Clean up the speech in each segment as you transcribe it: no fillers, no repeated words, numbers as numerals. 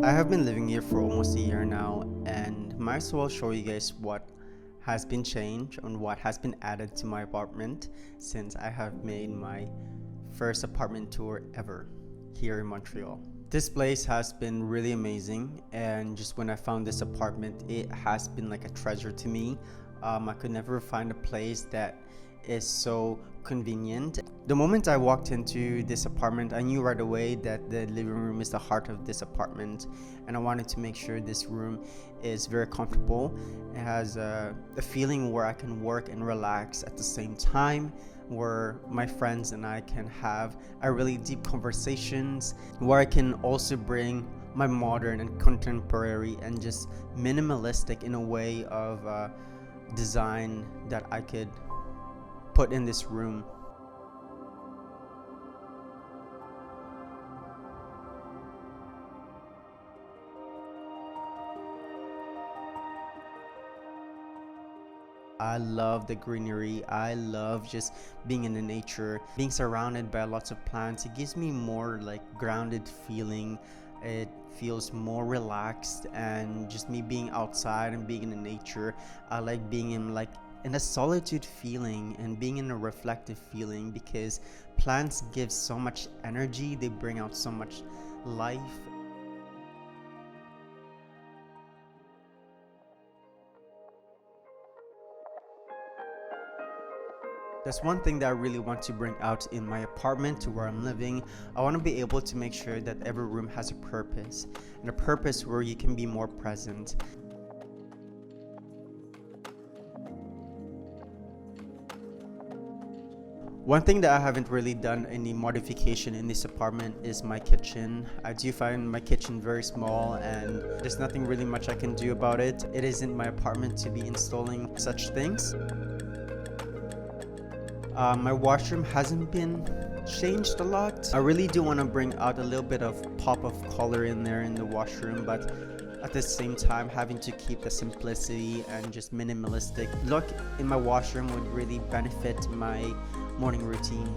I have been living here for almost a year now, and might as well show you guys what has been changed and what has been added to my apartment since I have made my first apartment tour ever here in Montreal. This place has been really amazing, and just when I found this apartment, it has been like a treasure to me. I could never find a place that is so convenient. The moment I walked into this apartment, I knew right away that the living room is the heart of this apartment, and I wanted to make sure this room is very comfortable. It has a feeling where I can work and relax at the same time, where my friends and I can have a really deep conversations, where I can also bring my modern and contemporary and just minimalistic in a way of design that I could put in this room. I love the greenery. I love just being in the nature, being surrounded by lots of plants. It gives me more like grounded feeling. It feels more relaxed, and just me being outside and being in the nature, I like being in a solitude feeling and being in a reflective feeling, because plants give so much energy. They bring out so much life. That's one thing that I really want to bring out in my apartment to where I'm living. I want to be able to make sure that every room has a purpose, and a purpose where you can be more present. One thing that I haven't really done any modification in this apartment is my kitchen. I do find my kitchen very small, and there's nothing really much I can do about it. It isn't my apartment to be installing such things. My washroom hasn't been changed a lot. I really do want to bring out a little bit of pop of color in there in the washroom, but at the same time having to keep the simplicity and just minimalistic look in my washroom would really benefit my morning routine.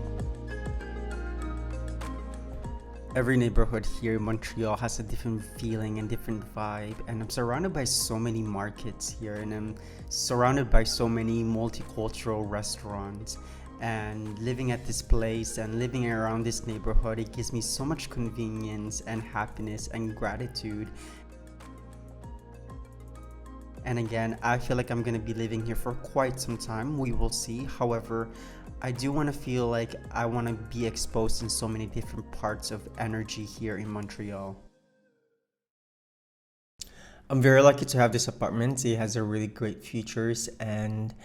Every neighborhood here in Montreal has a different feeling and different vibe, and I'm surrounded by so many markets here, and I'm surrounded by so many multicultural restaurants. And living at this place and living around this neighborhood, it gives me so much convenience and happiness and gratitude. And again, I feel like I'm gonna be living here for quite some time. We will see. However, I do want to feel like I want to be exposed in so many different parts of energy here in Montreal. I'm very lucky to have this apartment. It has a really great features, and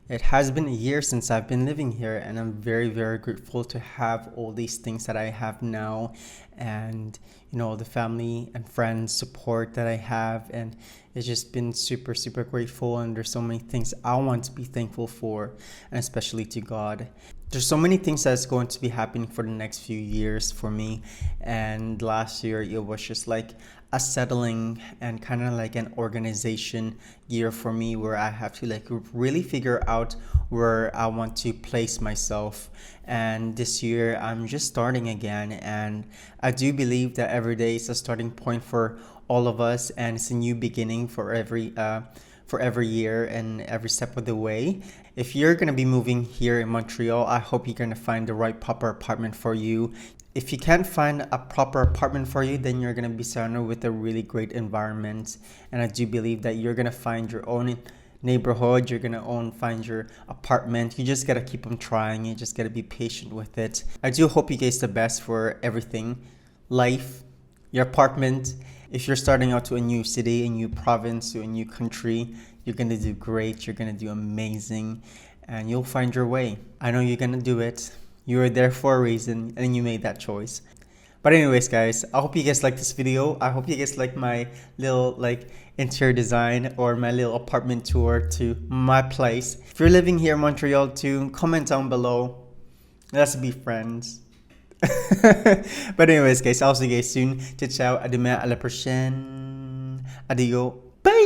it has been a year since I've been living here, and I'm very, very grateful to have all these things that I have now, and the family and friends support that I have, and it's just been super, super grateful. And there's so many things I want to be thankful for, and especially to God. There's so many things that's going to be happening for the next few years for me, and last year it was just like a settling and kind of like an organization year for me, where I have to like really figure out where I want to place myself. And this year I'm just starting again, and I do believe that every day is a starting point for all of us, and it's a new beginning for every year and every step of the way. If you're gonna be moving here in Montreal, I hope you're gonna find the right proper apartment for you. If you can't find a proper apartment for you, then you're gonna be surrounded with a really great environment, and I do believe that you're gonna find your own neighborhood. You're gonna find your apartment. You just gotta keep on trying. You just gotta be patient with it. I do hope you guys the best for everything, life, your apartment. If you're starting out to a new city, a new province, to a new country, you're gonna do great. You're gonna do amazing, and you'll find your way. I know you're gonna do it. You were there for a reason, and you made that choice. But anyways, guys, I hope you guys like this video. I hope you guys like my little interior design or my little apartment tour to my place. If you're living here in Montreal too, comment down below. Let's be friends. But anyways, guys, I'll see you guys soon. Ciao, ciao. À demain, à la prochaine. Adios. Bye.